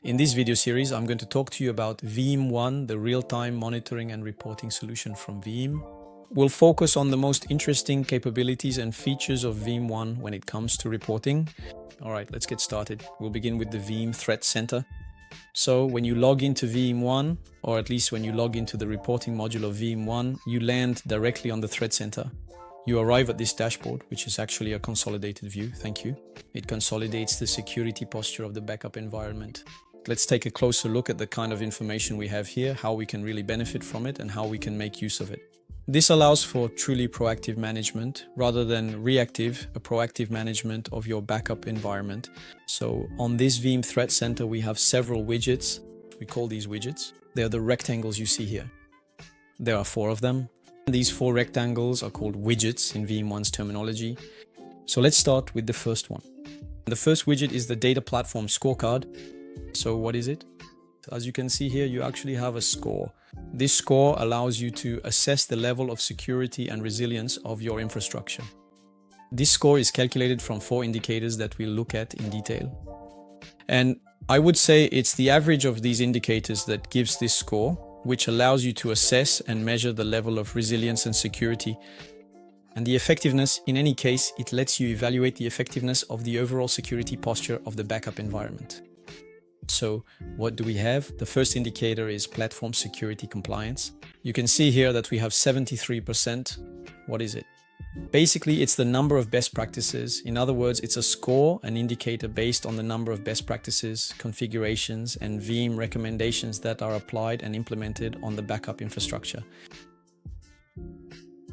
In this video series, I'm going to talk to you about Veeam One, the real-time monitoring and reporting solution from Veeam. We'll focus on the most interesting capabilities and features of Veeam One when it comes to reporting. All right, let's get started. We'll begin with the Veeam Threat Center. So when you log into Veeam One, or at least when you log into the reporting module of Veeam One, you land directly on the Threat Center. You arrive at this dashboard, which is actually a consolidated view. Thank you. It consolidates the security posture of the backup environment. Let's take a closer look at the kind of information we have here, how we can really benefit from it, and how we can make use of it. This allows for truly proactive management rather than reactive, a proactive management of your backup environment. So on this Veeam Threat Center, we have several widgets. We call these widgets. They're the rectangles you see here. There are 4 of them. These 4 rectangles are called widgets in Veeam One's terminology. So let's start with the first one. The first widget is the data platform scorecard. So what is it? As you can see here, you actually have a score. This score allows you to assess the level of security and resilience of your infrastructure. This score is calculated from 4 indicators that we'll look at in detail. And I would say it's the average of these indicators that gives this score, which allows you to assess and measure the level of resilience and security. And the effectiveness, in any case, it lets you evaluate the effectiveness of the overall security posture of the backup environment. So what do we have? The first indicator is platform security compliance. You can see here that we have 73%. What is it? Basically, it's the number of best practices. In other words, it's a score, an indicator based on the number of best practices, configurations, and Veeam recommendations that are applied and implemented on the backup infrastructure.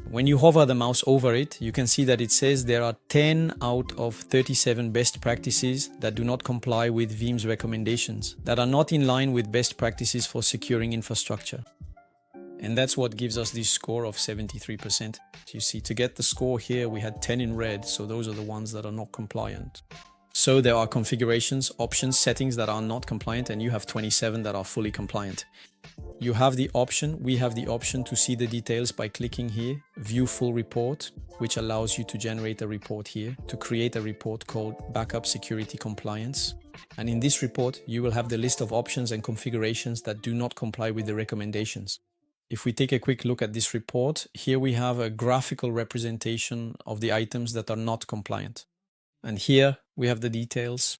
When you hover the mouse over it, you can see that it says there are 10 out of 37 best practices that do not comply with Veeam's recommendations, that are not in line with best practices for securing infrastructure. And that's what gives us this score of 73%. You see, to get the score here, we had 10 in red, so those are the ones that are not compliant. So there are configurations, options, settings that are not compliant, and you have 27 that are fully compliant. You have the option, we have the option to see the details by clicking here, View Full Report, which allows you to generate a report here, to create a report called Backup Security Compliance. And in this report, you will have the list of options and configurations that do not comply with the recommendations. If we take a quick look at this report, here we have a graphical representation of the items that are not compliant. And here we have the details,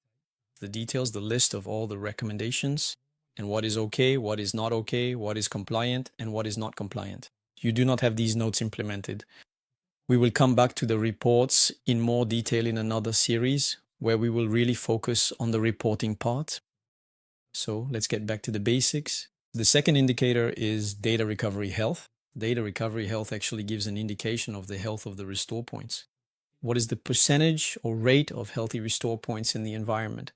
the list of all the recommendations, and what is okay, what is not okay, what is compliant, and what is not compliant. You do not have these notes implemented. We will come back to the reports in more detail in another series, where we will really focus on the reporting part. So let's get back to the basics. The second indicator is data recovery health. Data recovery health actually gives an indication of the health of the restore points. What is the percentage or rate of healthy restore points in the environment?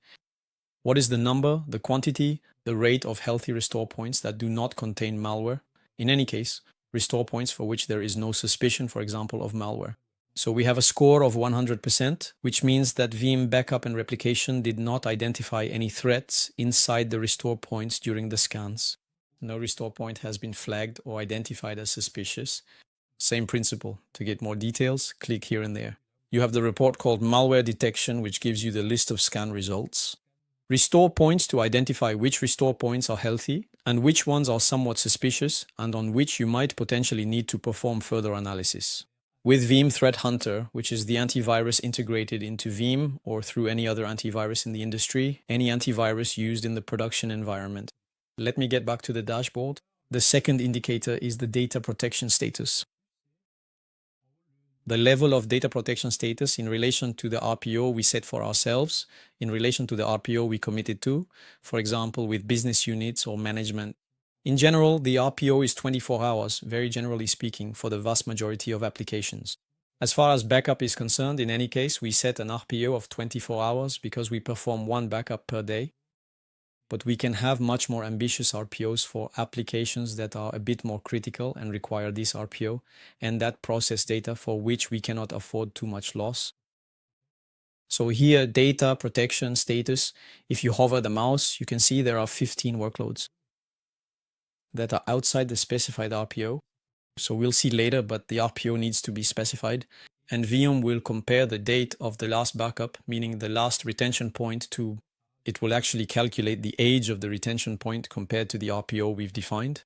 What is the number, the quantity, the rate of healthy restore points that do not contain malware? In any case, restore points for which there is no suspicion, for example, of malware. So we have a score of 100%, which means that Veeam backup and replication did not identify any threats inside the restore points during the scans. No restore point has been flagged or identified as suspicious. Same principle. To get more details, click here and there. You have the report called Malware Detection, which gives you the list of scan results. Restore points to identify which restore points are healthy and which ones are somewhat suspicious and on which you might potentially need to perform further analysis. With Veeam Threat Hunter, which is the antivirus integrated into Veeam or through any other antivirus in the industry, any antivirus used in the production environment. Let me get back to the dashboard. The second indicator is the data protection status. The level of data protection status in relation to the RPO we set for ourselves, in relation to the RPO we committed to, for example, with business units or management. In general, the RPO is 24 hours, very generally speaking, for the vast majority of applications. As far as backup is concerned, in any case, we set an RPO of 24 hours because we perform 1 backup per day. But we can have much more ambitious RPOs for applications that are a bit more critical and require this RPO, and that process data for which we cannot afford too much loss. So here, data protection status, if you hover the mouse, you can see there are 15 workloads that are outside the specified RPO. So we'll see later, but the RPO needs to be specified. And Veeam will compare the date of the last backup, meaning the last retention point, to it will actually calculate the age of the retention point compared to the RPO we've defined.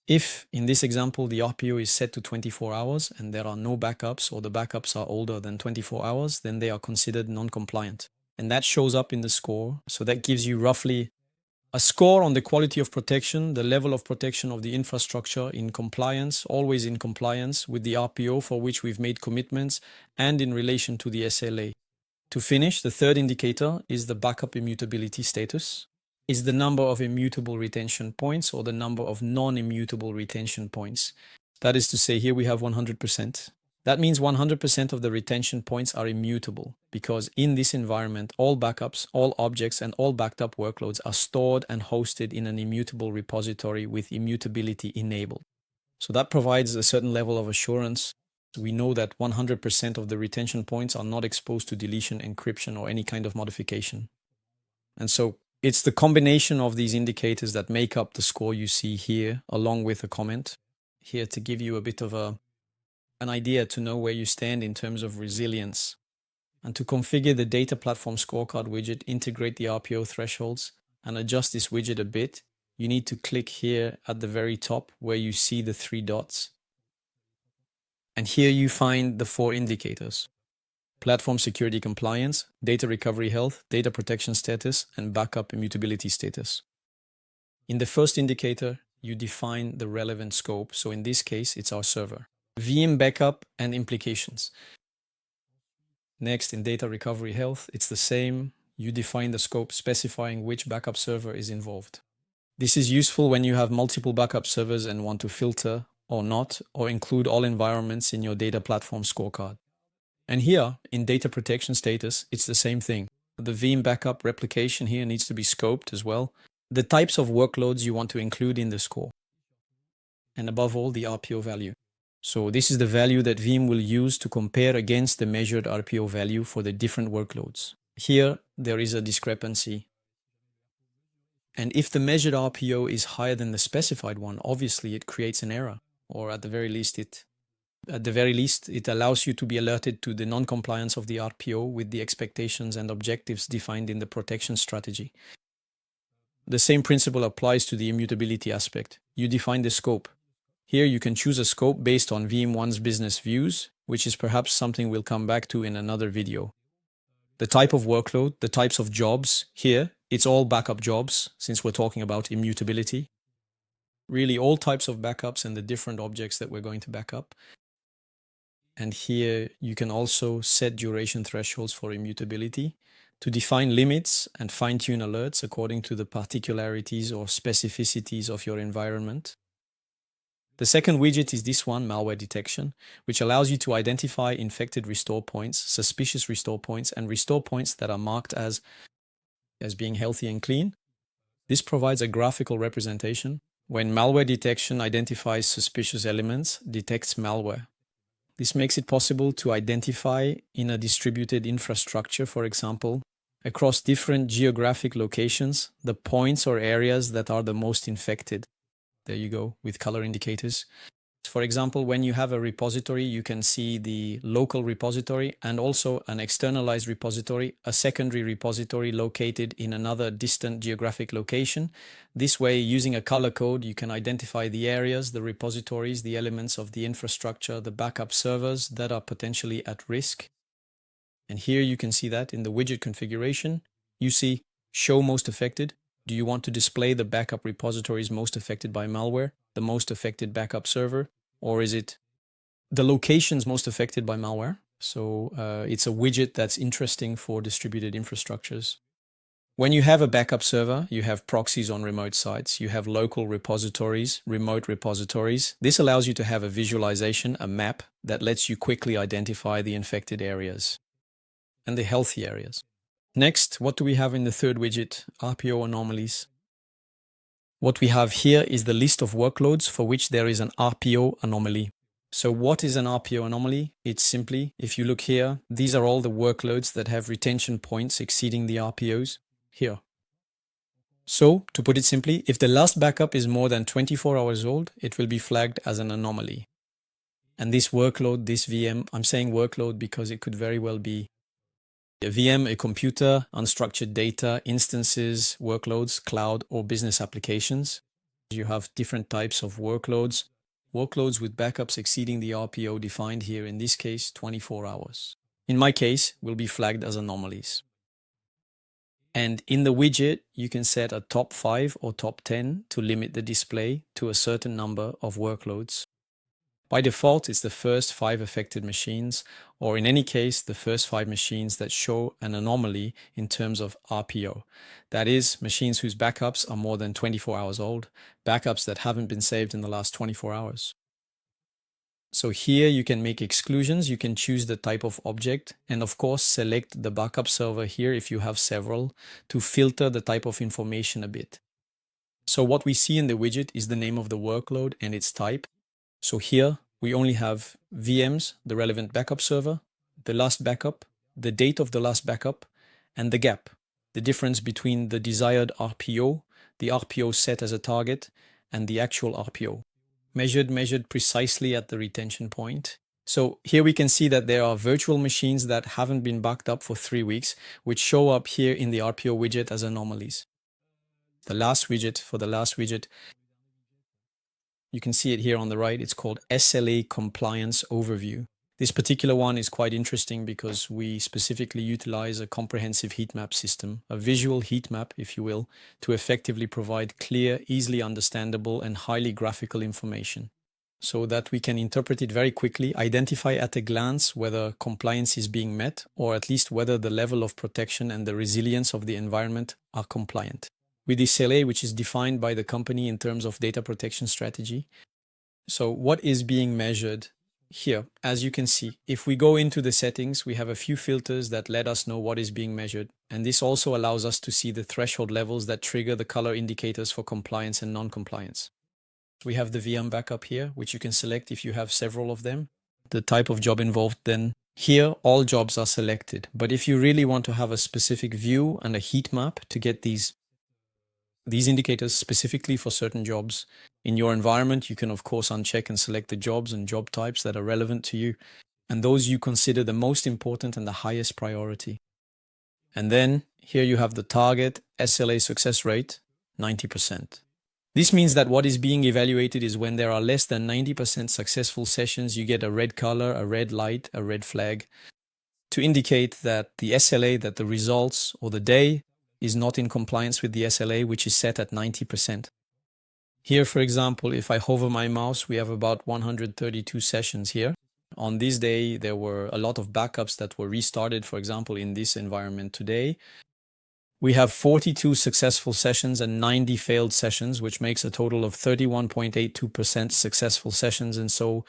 If, in this example, the RPO is set to 24 hours and there are no backups or the backups are older than 24 hours, then they are considered non-compliant. And that shows up in the score. So that gives you roughly a score on the quality of protection, the level of protection of the infrastructure in compliance, always in compliance with the RPO for which we've made commitments, and in relation to the SLA. To finish, the third indicator is the backup immutability status. Is the number of immutable retention points or the number of non-immutable retention points. That is to say, here we have 100%. That means 100% of the retention points are immutable because in this environment, all backups, all objects, and all backed up workloads are stored and hosted in an immutable repository with immutability enabled. So that provides a certain level of assurance. We know that 100% of the retention points are not exposed to deletion, encryption, or any kind of modification. And so it's the combination of these indicators that make up the score you see here, along with a comment here to give you a bit of an idea to know where you stand in terms of resilience. And to configure the data platform scorecard widget, integrate the RPO thresholds, and adjust this widget a bit, you need to click here at the very top where you see the 3 dots. And here you find the 4 indicators: platform security compliance, data recovery health, data protection status, and backup immutability status. In the first indicator, you define the relevant scope. So in this case, it's our server. Veeam backup and implications. Next, in data recovery health, it's the same. You define the scope specifying which backup server is involved. This is useful when you have multiple backup servers and want to filter or not, or include all environments in your data platform scorecard. And here, in data protection status, it's the same thing. The Veeam backup replication here needs to be scoped as well. The types of workloads you want to include in the score. And above all, the RPO value. So this is the value that Veeam will use to compare against the measured RPO value for the different workloads. Here, there is a discrepancy. And if the measured RPO is higher than the specified one, obviously it creates an error, or at the very least, it allows you to be alerted to the non-compliance of the RPO with the expectations and objectives defined in the protection strategy. The same principle applies to the immutability aspect. You define the scope. Here you can choose a scope based on Veeam-1's business views, which is perhaps something we'll come back to in another video. The type of workload, the types of jobs, here it's all backup jobs since we're talking about immutability. Really all types of backups and the different objects that we're going to back up. And here you can also set duration thresholds for immutability to define limits and fine-tune alerts according to the particularities or specificities of your environment. The second widget is this one, malware detection, which allows you to identify infected restore points, suspicious restore points, and restore points that are marked as being healthy and clean. This provides a graphical representation. When malware detection identifies suspicious elements, detects malware. This makes it possible to identify in a distributed infrastructure, for example, across different geographic locations, the points or areas that are the most infected. There you go, with color indicators. For example, when you have a repository, you can see the local repository and also an externalized repository, a secondary repository located in another distant geographic location. This way, using a color code, you can identify the areas, the repositories, the elements of the infrastructure, the backup servers that are potentially at risk. And here you can see that in the widget configuration, you see show most affected. Do you want to display the backup repositories most affected by malware, the most affected backup server, or is it the locations most affected by malware? So it's a widget that's interesting for distributed infrastructures. When you have a backup server, you have proxies on remote sites, you have local repositories, remote repositories. This allows you to have a visualization, a map that lets you quickly identify the infected areas and the healthy areas. Next, what do we have in the third widget? RPO anomalies. What we have here is the list of workloads for which there is an RPO anomaly. So what is an RPO anomaly? It's simply, if you look here, these are all the workloads that have retention points exceeding the RPOs here. So, to put it simply, if the last backup is more than 24 hours old, it will be flagged as an anomaly. And this workload, this VM, I'm saying workload because it could very well be A VM, a computer, unstructured data, instances, workloads, cloud, or business applications. You have different types of workloads. Workloads with backups exceeding the RPO defined here, in this case, 24 hours. In my case, will be flagged as anomalies. And in the widget, you can set a top 5 or top 10 to limit the display to a certain number of workloads. By default, it's the first 5 affected machines, or in any case, the first 5 machines that show an anomaly in terms of RPO. That is, machines whose backups are more than 24 hours old, backups that haven't been saved in the last 24 hours. So here you can make exclusions, you can choose the type of object, and of course select the backup server here if you have several to filter the type of information a bit. So what we see in the widget is the name of the workload and its type. So here we only have VMs, the relevant backup server, the last backup, the date of the last backup, and the gap, the difference between the desired RPO, the RPO set as a target, and the actual RPO. Measured precisely at the retention point. So here we can see that there are virtual machines that haven't been backed up for 3 weeks, which show up here in the RPO widget as anomalies. For the last widget, you can see it here on the right. It's called SLA Compliance Overview. This particular one is quite interesting because we specifically utilize a comprehensive heat map system, a visual heat map, if you will, to effectively provide clear, easily understandable, and highly graphical information so that we can interpret it very quickly, identify at a glance whether compliance is being met, or at least whether the level of protection and the resilience of the environment are compliant. With the SLA, which is defined by the company in terms of data protection strategy. So what is being measured? Here, as you can see, if we go into the settings, we have a few filters that let us know what is being measured. And this also allows us to see the threshold levels that trigger the color indicators for compliance and non-compliance. We have the VM backup here, which you can select if you have several of them. The type of job involved then. Here, all jobs are selected. But if you really want to have a specific view and a heat map to get these indicators specifically for certain jobs in your environment, you can of course uncheck and select the jobs and job types that are relevant to you and those you consider the most important and the highest priority. And then here you have the target SLA success rate, 90%. This means that what is being evaluated is when there are less than 90% successful sessions, you get a red color, a red light, a red flag to indicate that the SLA, that the results or the day is not in compliance with the SLA, which is set at 90%. Here, for example, if I hover my mouse, we have about 132 sessions here. On this day, there were a lot of backups that were restarted, for example, in this environment today. We have 42 successful sessions and 90 failed sessions, which makes a total of 31.82% successful sessions. And so,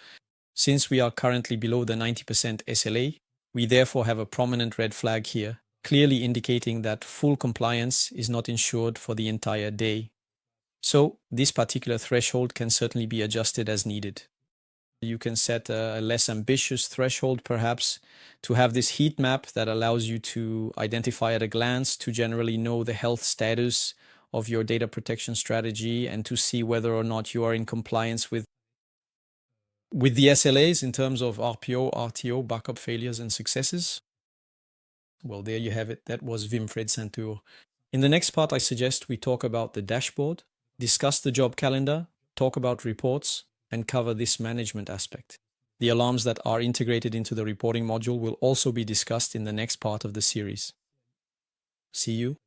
since we are currently below the 90% SLA, we therefore have a prominent red flag here, clearly indicating that full compliance is not ensured for the entire day. So this particular threshold can certainly be adjusted as needed. You can set a less ambitious threshold perhaps to have this heat map that allows you to identify at a glance, to generally know the health status of your data protection strategy and to see whether or not you are in compliance with the SLAs in terms of RPO, RTO, backup failures and successes. Well, there you have it. That was Veeam Threat Center. In the next part, I suggest we talk about the dashboard, discuss the job calendar, talk about reports, and cover this management aspect. The alarms that are integrated into the reporting module will also be discussed in the next part of the series. See you